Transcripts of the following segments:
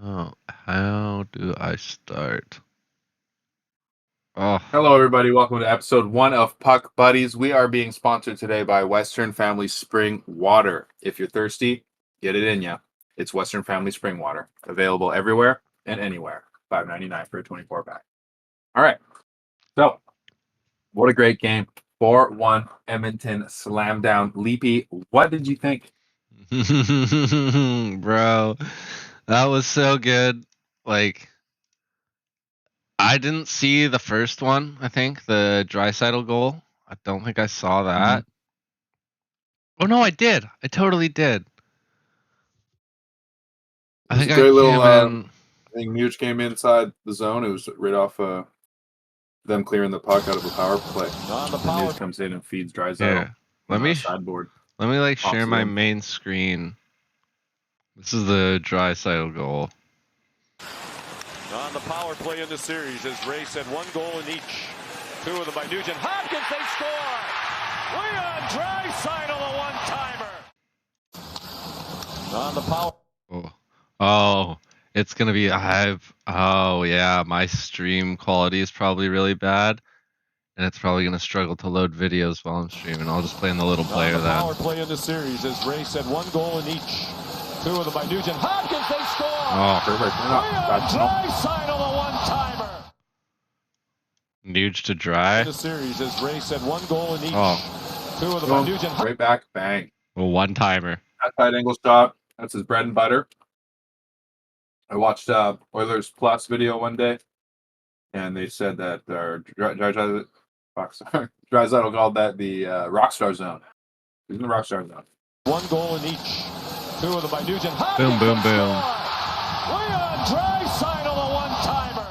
Oh, how do I start? Oh, Hello, everybody. Welcome to episode 1 of Puck Buddies. We are being sponsored today by Western Family Spring Water. If you're thirsty, get it in ya. It's Western Family Spring Water. Available everywhere and anywhere. $5.99 for a 24-pack. All right. So, what a great game. 4-1 Edmonton slam down. Leapy, what did you think? bro, that was so good. Like, I didn't see the first one, I think, the Draisaitl goal. I don't think I saw that. Oh, no, I did. I totally did. It I was think a I great little, came in. I think Much came inside the zone. It was right off them clearing the puck out of a power play. On the And power. Much comes in and feeds Draisaitl Here, let from the me sideboard. like Pops share it my in. main screen. This is the Draisaitl goal. On the power play in the series, as Ray said, 1 goal in each. 2 of them by Nugent Hopkins, they score! Leon Draisaitl, a one-timer! On the power. Oh, it's gonna be oh yeah, my stream quality is probably really bad, and it's probably gonna struggle to load videos while I'm streaming. I'll just play in the little player on the then. power play in the series, as Ray said, 1 goal in each. 2 of them by Nugent Hopkins, they score! Oh, Perfect. Leon Draisaitl, a one-timer! Nuge to dry. In the series, as Ray said, 1 goal in each. Oh. 2 of them by Nugent Right back, bang. A one timer. That tight angle shot, that's his bread and butter. I watched Oilers Plus video one day, and they said that Draisaitl called that the Rockstar Zone. He's in the Rockstar Zone. 1 goal in each. 2 of them by Nugent Hopkins. Boom, boom, boom. Leon Draisaitl, a one-timer.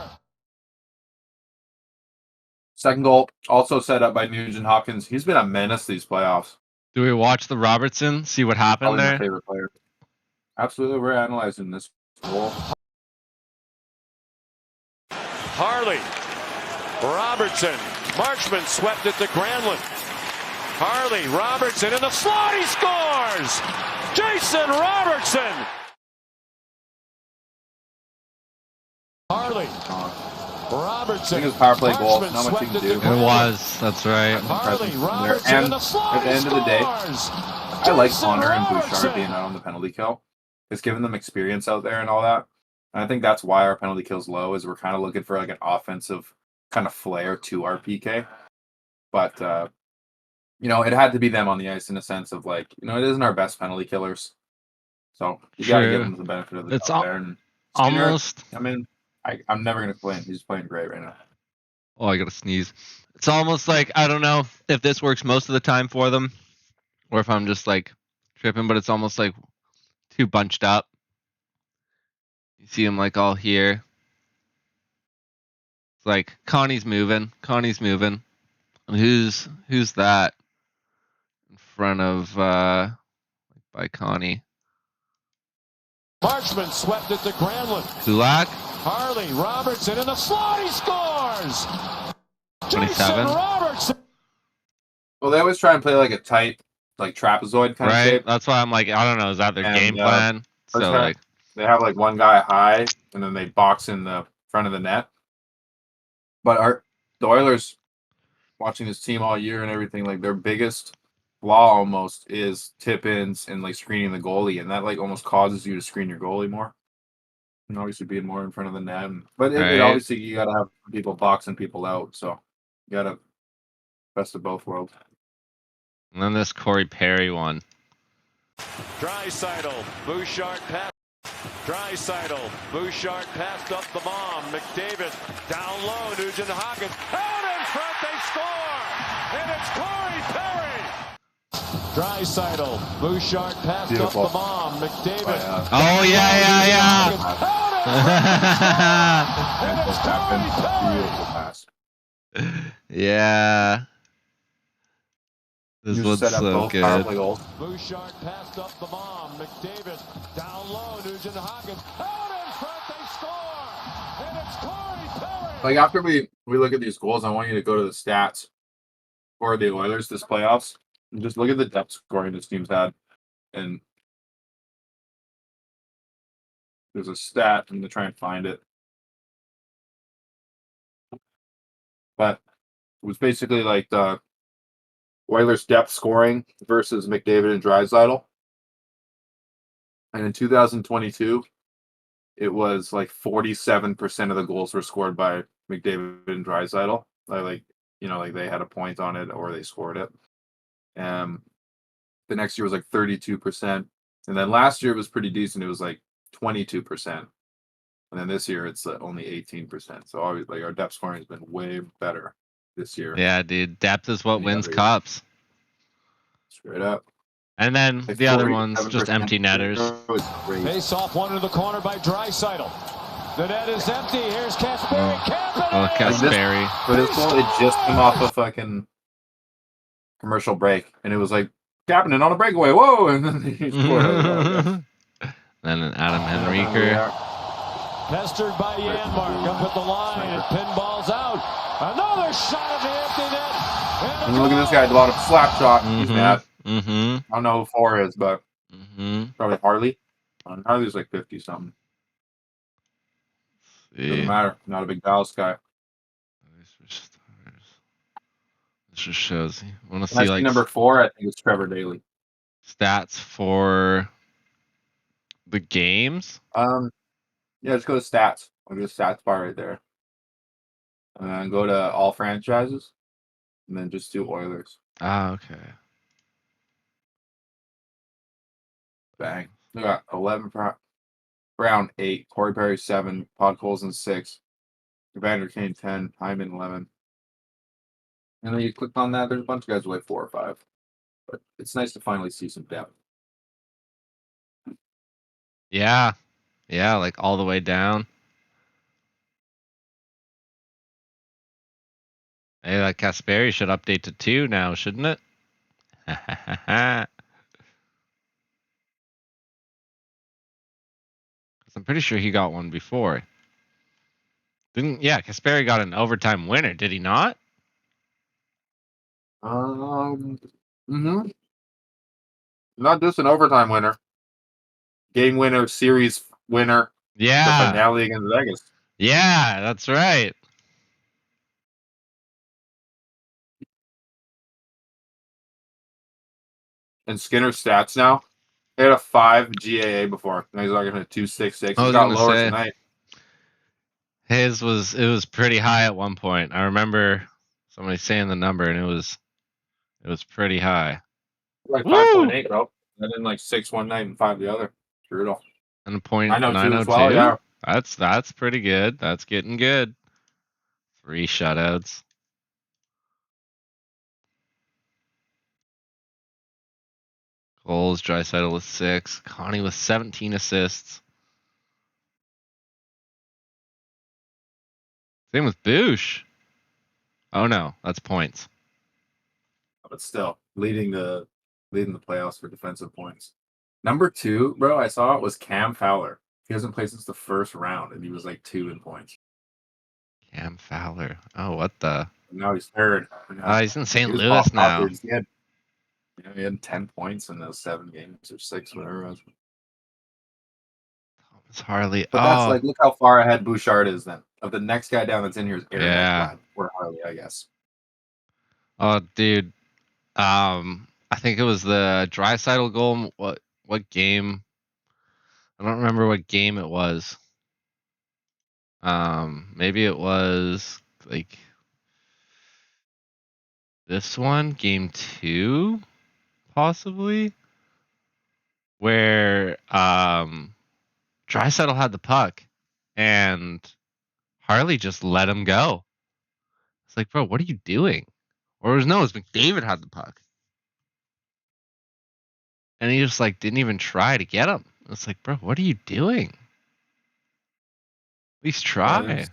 Second goal, also set up by Nugent Hopkins. He's been a menace these playoffs. Do we watch the Robertson? See what happened Probably there? my favorite player. Absolutely, we're analyzing this goal. Harley, Robertson, Marchman swept it to Granlund. Harley, Robertson in the slot, he scores! Jason Robertson! Harley, I Robertson, think it was a power play goal. Marchman Not much you can swept do. it to It was. That's right. Harley, Presence in there. Robertson And in the slot, at the he end of the day, scores! I like Jason Connor and Robertson! Bouchard being out on the penalty kill. It's giving them experience out there and all that. And I think that's why our penalty kill's low, is we're kind of looking for like an offensive kind of flair to our PK. But it had to be them on the ice in a sense of like, it isn't our best penalty killers. So you gotta give them the benefit of the It's doubt there. And Skinner, almost. I mean, I'm never gonna complain. He's playing great right now. Oh, I gotta sneeze. It's almost like, I don't know if this works most of the time for them, or if I'm just like tripping, but it's almost like too bunched up. You see him like all here. It's like Connie's moving. And who's that in front of by Connie? Marchman swept it to Granlund. Kulak? Harley, Robertson in the slot, he scores! 27? Jason Robertson! Well, they always try and play like a tight, like trapezoid kind of Right? shape. That's why I'm like, I don't know, is that their And, game plan? So first like they have like one guy high, and then they box in the front of the net. But the Oilers, watching this team all year and everything, like their biggest flaw almost is tip-ins and like screening the goalie, and that like almost causes you to screen your goalie more. And obviously being more in front of the net. But it Right. obviously you gotta have people boxing people out, so you gotta best of both worlds. and then this Corey Perry one. Draisaitl, Bouchard pass. Draisaitl, Bouchard passed up the bomb. McDavid down low. Nugent Hopkins out in front. They score, and it's Corey Perry. Draisaitl, Bouchard passed Beautiful. up the bomb. McDavid. Oh yeah. And it's Corey Perry. Beautiful pass. Yeah. This You one's set up so both power play good. goals. Bouchard passed up the bomb. McDavid down low. Nugent Hopkins out in front. They score, and it's Corey Perry. Like after we look at these goals, I want you to go to the stats for the Oilers this playoffs and just look at the depth scoring this team's had. And There's a stat. I'm gonna try and find it. But it was basically like the Oilers' depth scoring versus McDavid and Draisaitl. And in 2022, it was like 47% of the goals were scored by McDavid and Draisaitl. Like they had a point on it or they scored it. The next year was like 32%. And then last year it was pretty decent. It was like 22%. And then this year it's only 18%. So obviously like our depth scoring has been way better this year. Yeah, dude. Depth is what wins cups. Straight up. And then Like the other ones, just empty netters. Face off one into the corner by Draisaitl. The net is empty. Here's Kasperi. Oh, Kasperi. For this goal, it just came off a fucking commercial break. And it was like, Kapanen on a breakaway. Whoa! And then he scored. Then an Adam Henriker. Pestered by Janmark up at the line. And pinballs out. Another shot of the empty net. And look at this guy. A lot of slap shot. He's mad. Mm-hmm. I don't know who 4 is, but probably Harley. Harley's like 50-something. Doesn't matter. Not a big Dallas guy. This just shows. I want to When see I like number 4. I think it's Trevor Daley. Stats for the games. Yeah, just go to stats. I'll go to stats bar right there. And then go to all franchises. And then just do Oilers. Ah, okay. Bang. We got 11 Brown 8, Corey Perry 7, Podkolzin 6, Evander Kane 10, Hyman 11. And then you click on that, there's a bunch of guys with like 4 or 5. But it's nice to finally see some depth. Yeah. Yeah, like all the way down. Hey, that Kasperi should update to 2 now, shouldn't it? I'm pretty sure he got one before. Kasperi got an overtime winner, did he not? Not just an overtime winner. Game winner, series winner. Yeah. The finale against Vegas. Yeah, that's right. And Skinner's stats now. He had a 5 GAA before. Now he's like a 2.66. He got lower tonight. It was pretty high at one point. I remember somebody saying the number, and it was pretty high. Like 5.8, bro. And then like 6 one night and 5 the other. Brutal. And a point 902 as well, yeah. That's pretty good. That's getting good. 3 shutouts. Goals, Draisaitl with 6. Connie with 17 assists. Same with Boosh. Oh no, that's points. But still, leading the playoffs for defensive points. Number 2, bro, I saw it was Cam Fowler. He hasn't played since the first round, and he was like 2 in points. Cam Fowler. Oh, what the? Now he's 3rd. He's in St. Louis now. He had 10 points in those 7 games or 6, whatever it was. Thomas Harley. But that's like, look how far ahead Bouchard is then. Of the next guy down that's in here is Aaron Ekblad, or Harley, I guess. Oh, dude. I think it was the Draisaitl goal. What game? I don't remember what game it was. Maybe it was like this one, game 2, possibly, where Draisaitl had the puck and Harley just let him go. It's like, bro, what are you doing? Or it was McDavid had the puck. And he just like didn't even try to get him. It's like, bro, what are you doing? At least try.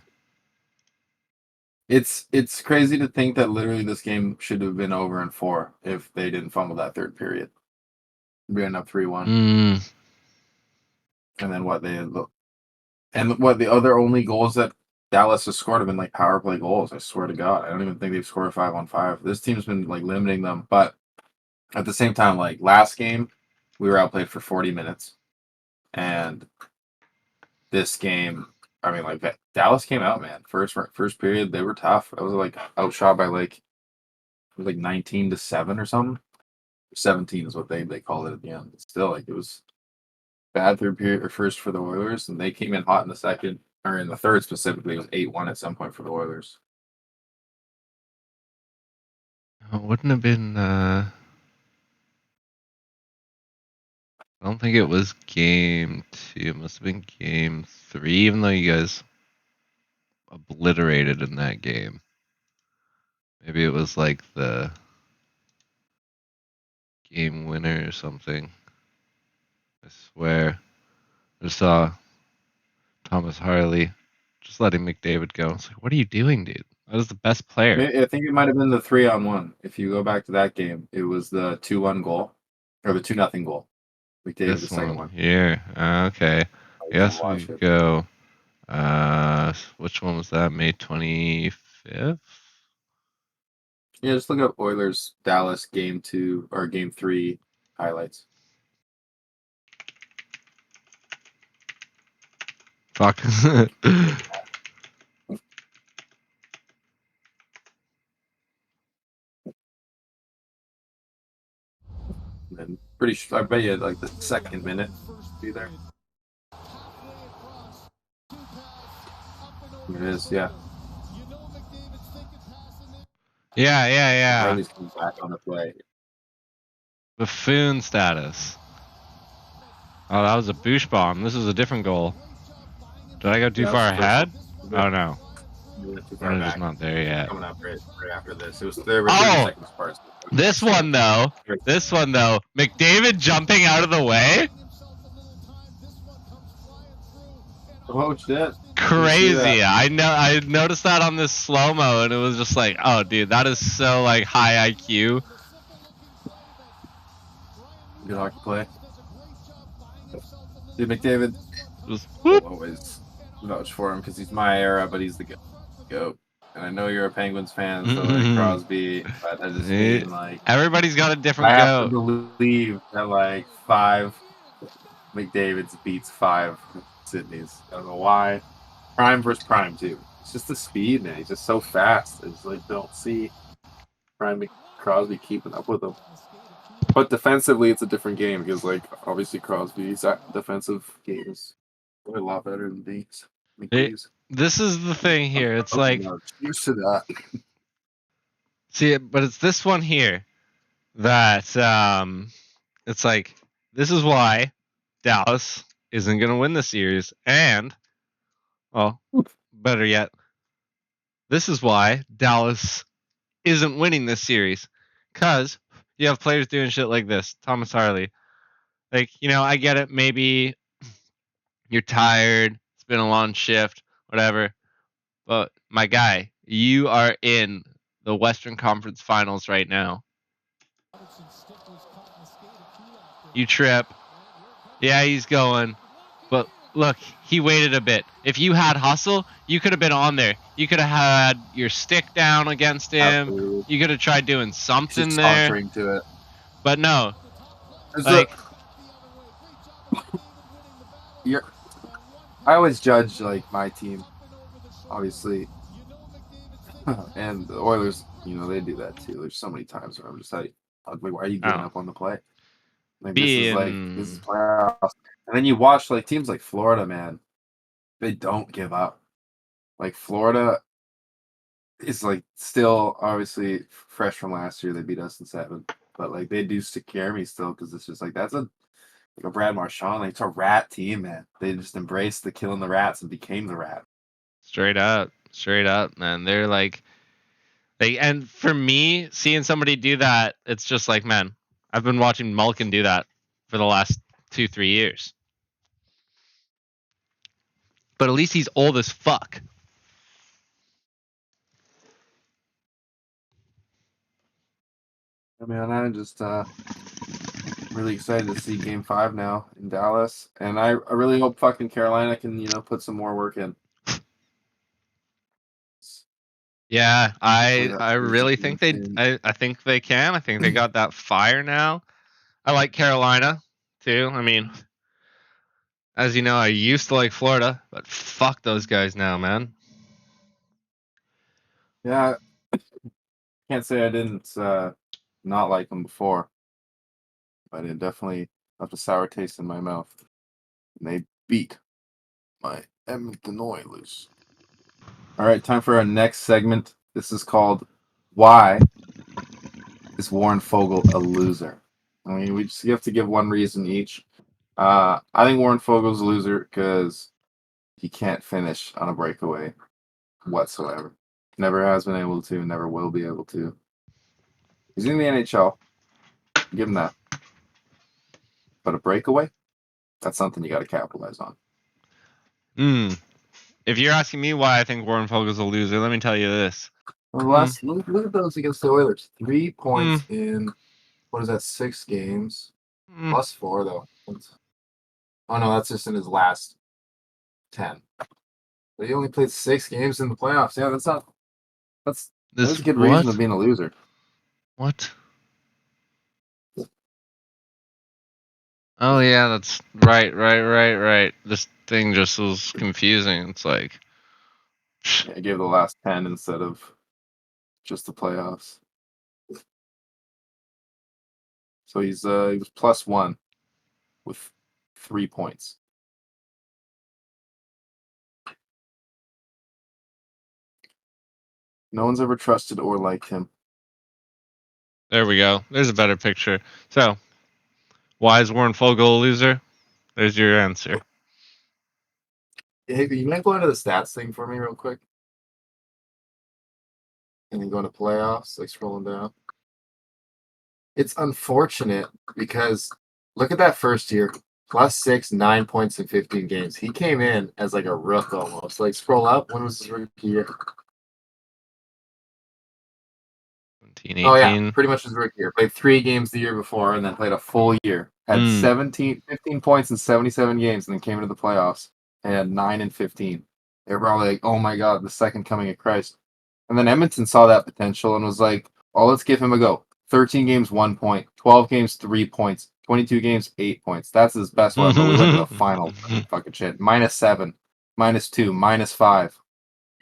It's crazy to think that literally this game should have been over in 4 if they didn't fumble that 3rd period. We'd end up 3-1. And then the other only goals that Dallas has scored have been like power play goals. I swear to God, I don't even think they've scored 5-on-5. This team's been like limiting them, but at the same time, like last game, we were outplayed for 40 minutes, and this game, I mean, like Dallas came out, man. First period, they were tough. I was like outshot by like 19-7 or something. 17 is what they called it at the end. Still, like it was bad third period or first for the Oilers, and they came in hot in the second or in the third specifically. It was 8-1 at some point for the Oilers. It wouldn't have been. I don't think it was game 2. It must have been game 3, even though you guys obliterated in that game. Maybe it was like the game winner or something. I swear. I just saw Thomas Harley just letting McDavid go. It's like, what are you doing, dude? That was the best player. I think it might have been the 3-on-1. If you go back to that game, it was the 2-1 goal or the 2-0 goal. McDavid, the second one. Here. Okay. Yes, we go. Which one was that? May 25th? Yeah, just look up Oilers Dallas game 2 or game 3 highlights. Fuck. And pretty sure, I bet you like the second minute be there. It is, yeah. Yeah. Harley's coming back on the play. Buffoon status. Oh, that was a boosh bomb. This is a different goal. Did I go too far ahead? Oh no. We're just not there yet. Coming up right after this. It was there were 30 seconds apart. This one though. McDavid jumping out of the way. Oh shit. Crazy. I noticed that on this slow-mo and it was just like, oh dude, that is so like high IQ. Good hockey play. Dude, McDavid Just will always vouch for him because he's my era, but he's the GOAT. And I know you're a Penguins fan, so like Crosby, but I just mean like everybody's got a different I goat. have to believe that like 5 McDavid's beats 5 Sydney's. I don't know why. Prime versus prime too. It's just the speed, man. He's just so fast. It's like don't see Prime Crosby keeping up with him. But defensively, it's a different game because, like, obviously Crosby's defensive game is a lot better than these. This is the thing here. It's like used to that. See, but it's this one here that it's like this is why Dallas isn't gonna win the series, and well, better yet, this is why Dallas isn't winning this series, because you have players doing shit like this. Thomas Harley, like I get it. Maybe you're tired. It's been a long shift, whatever. But my guy, you are in the Western Conference Finals right now. You trip. Yeah, he's going. But look, he waited a bit. If you had hustle, you could have been on there. You could have had your stick down against him. Absolutely. You could have tried doing something there. To it. But no. Like, I always judge like my team, obviously, and the Oilers. They do that too. There's so many times where I'm just like, why are you giving up on the play? Like this is playoffs. And then you watch like teams like Florida, man. They don't give up. Like Florida is like still obviously fresh from last year. They beat us in 7, but like they do scare me still because it's just like that's a Brad Marchand. Like it's a rat team, man. They just embraced the killing the rats and became the rat. Straight up, man. They're like, and for me, seeing somebody do that, it's just like, man, I've been watching Malkin do that for the last 2-3 years. But at least he's old as fuck. I mean, I'm just really excited to see Game 5 now in Dallas, and I really hope fucking Carolina can put some more work in. Yeah, I really think I think they can. I think they got that fire now. I like Carolina too. I mean, As you know, I used to like Florida, but fuck those guys now, man. Yeah, can't say I didn't not like them before, but it definitely left a sour taste in my mouth. And they beat my Edmonton Oilers. All right, time for our next segment. This is called "Why is Warren Fogle a Loser?" I mean, we just have to give one reason each. I think Warren Fogel's a loser because he can't finish on a breakaway whatsoever. Never has been able to, never will be able to. He's in the NHL. Give him that. But a breakaway, that's something you got to capitalize on. If you're asking me why I think Warren Fogel's a loser, let me tell you this. Well, look at those against the Oilers. 3 points in, what is that, 6 games? Plus 4, though. Oh, no, that's just in his last 10. But he only played 6 games in the playoffs. Yeah, that's a good reason of being a loser. What? Oh yeah, that's right. This thing just was confusing. It's like Yeah, I gave the last 10 instead of just the playoffs. So he was plus 1 with 3 points. No one's ever trusted or liked him. there we go. There's a better picture. So, why is Warren Fogle a loser? There's your answer. Hey, you might go into the stats thing for me real quick. And then go into playoffs, like scrolling down. It's unfortunate because look at that first year. Plus 6, 9 points in 15 games. He came in as like a rook almost. Like scroll up. When was his rookie year? 17, 18. Oh yeah, pretty much his rookie year. Played 3 games the year before and then played a full year. Had 15 points in 77 games and then came into the playoffs and had 9 and 15. They were probably like, oh my god, the second coming of Christ. And then Edmonton saw that potential and was like, oh, let's give him a go. 13 games, 1 point. 12 games, 3 points. 22 games, 8 points. That's his best one, but we went to the final. Fucking shit. -7, -2, -5.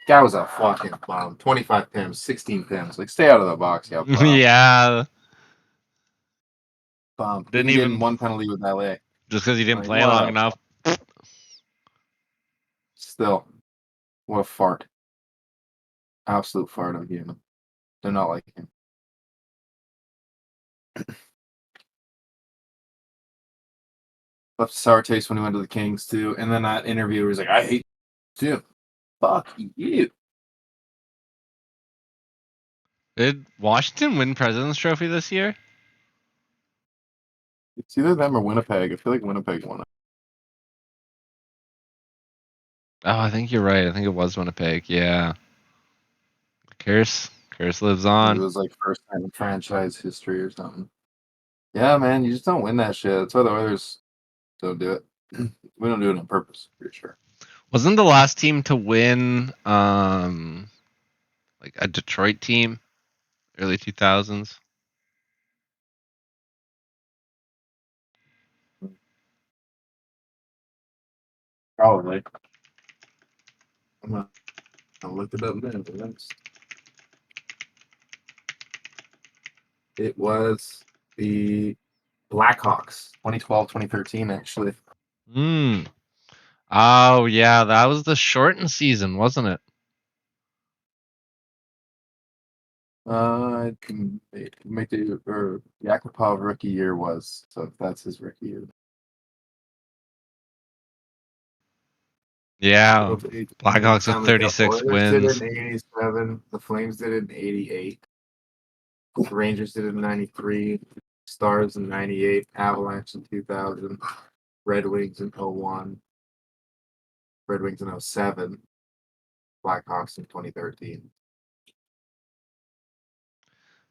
Guy was a fucking bomb. 25 pims, 16 pims. Like, stay out of the box, yeah. Yeah. Bomb. Didn't Even even 1 penalty with LA. just because he didn't Like, play long enough. Still, what a fart. Absolute fart of him. They're not like him. Left a sour taste when he went to the Kings too. And then that interview was like, I hate you. Fuck you. Did Washington win President's Trophy this year? It's either them or Winnipeg. I feel like Winnipeg won it. Oh, I think you're right. I think it was Winnipeg. Yeah. Curse lives on. It was like first time in franchise history or something. Yeah, man, you just don't win that shit. That's why the Oilers don't do it. We don't do it on purpose, pretty sure. Wasn't the last team to win like a Detroit team, early 2000s? Probably. I'm gonna look it up then. But it was the Blackhawks, 2012, 2013, actually. Oh yeah, that was the shortened season, wasn't it? I can make the Yakupov rookie year was, so if that's his rookie year. Yeah, Blackhawks with 36 wins. Did it in 87. The Flames did it in 88. The Rangers did it in 93. Stars in 98. Avalanche in 2000. Red Wings in 01. Red Wings in 07. Blackhawks in 2013.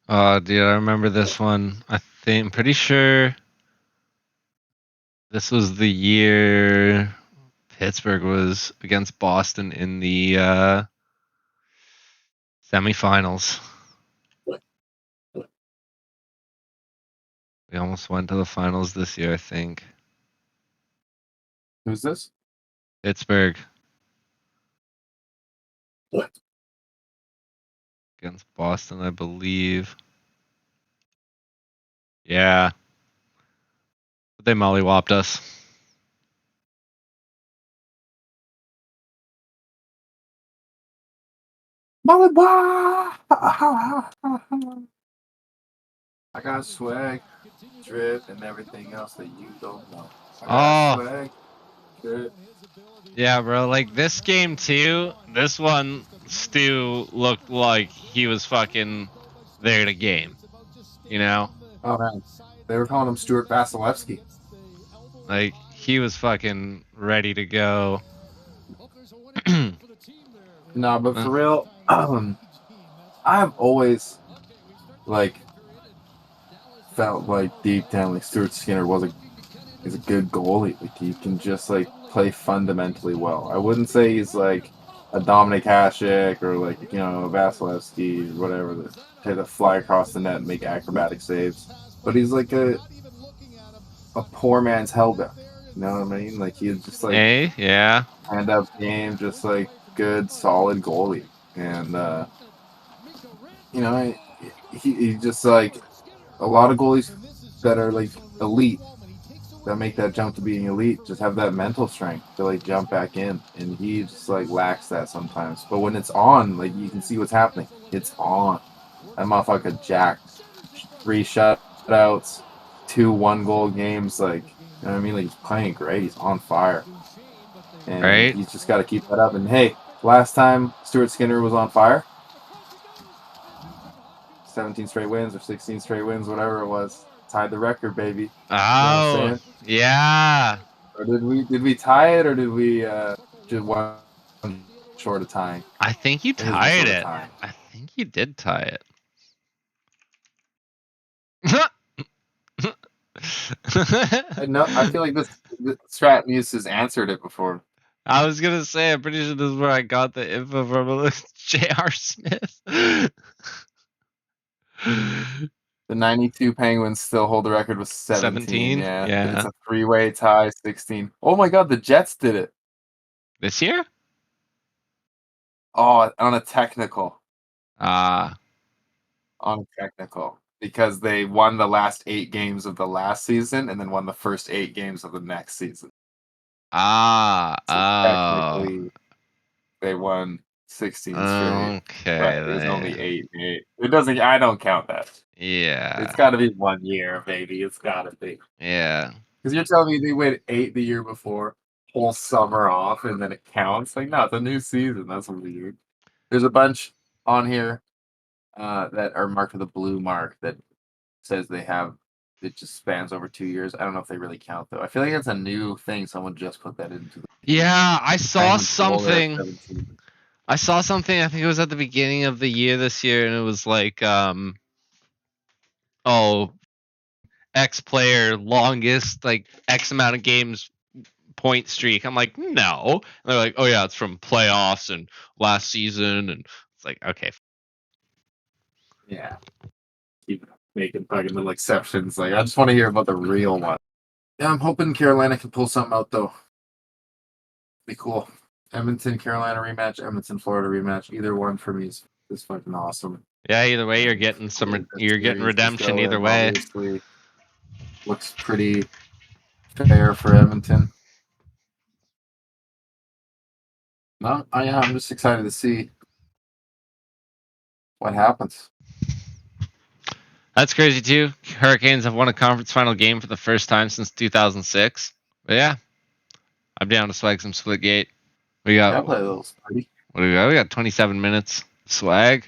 Dude, I remember this one. I'm pretty sure this was the year Pittsburgh was against Boston in the semifinals. We almost went to the finals this year, I think. Who's this? Pittsburgh What? against Boston, I believe. Yeah. But they mollywopped us. I got swag, drip, and everything else that you don't know. I Oh. got swag, drip. Yeah, bro. Like this game too. This one, Stu looked like he was fucking there to game. You know, Oh man, they were calling him Stuart Vasilevsky. like he was fucking ready to go. No, but for real, I've always like felt like deep down like Stuart Skinner is a good goalie. Like he can just like play fundamentally well. I wouldn't say he's like a Dominic Hasek or like a Vasilevsky or whatever that fly across the net and make acrobatic saves. But he's like a poor man's Helga. You know what I mean? Like he's just like Yeah. hand up game, just like good solid goalie. And he just like a lot of goalies that are like elite that make that jump to being elite just have that mental strength to like jump back in, and he just like lacks that sometimes. But when it's on, like you can see what's happening. It's on. That motherfucker jacked 3 shutouts, 2 1-goal games. Like you know what I mean? Like he's playing great. He's on fire, and Right. he's just got to keep that up. And hey, last time Stuart Skinner was on fire, 17 straight wins or 16 straight wins, whatever it was, tied the record, baby. Oh, yeah. Or did we tie it, or did we just one short of tying? I think you I think it was one tied short of it. tying. I think you did tie it. No, I feel like this Strat Muse has answered it before. I was gonna say, I'm pretty sure this is where I got the info from. J.R. Smith. The 92 Penguins still hold the record with 17. Yeah. It's a 3-way tie, 16. Oh my god, the Jets did it. This year? Oh, on a technical. On a technical. Because they won the last 8 games of the last season and then won the first 8 games of the next season. So technically, they won 16 straight. Okay. But it was only 8 and 8. It doesn't. I don't count that. Yeah. It's got to be 1 year, baby. It's got to be. Yeah. Because you're telling me they went 8 the year before, whole summer off, and then it counts. Like, no, it's a new season. That's weird. There's a bunch on here that are marked with a blue mark that says they have. It just spans over 2 years. I don't know if they really count though. I feel like it's a new thing. Someone just put that into the. Yeah, I saw Penguins stole their something. 17. I saw something. I think it was at the beginning of the year this year, and it was like, X player longest like X amount of games point streak. I'm like, no. And they're like, oh yeah, it's from playoffs and last season, and it's like, okay. Yeah. Keep making fucking little exceptions. Like, I just want to hear about the real one. Yeah, I'm hoping Carolina can pull something out though. Be cool. Edmonton, Carolina rematch, Edmonton, Florida rematch. Either one for me is fucking awesome. Yeah, either way, you're getting you're getting redemption either way. Obviously, looks pretty fair for Edmonton. No, I'm just excited to see what happens. That's crazy too. Hurricanes have won a conference final game for the first time since 2006. But yeah, I'm down to swag some Splitgate. We got. Yeah, play a little Splitty. What do we got? We got 27 minutes. Swag.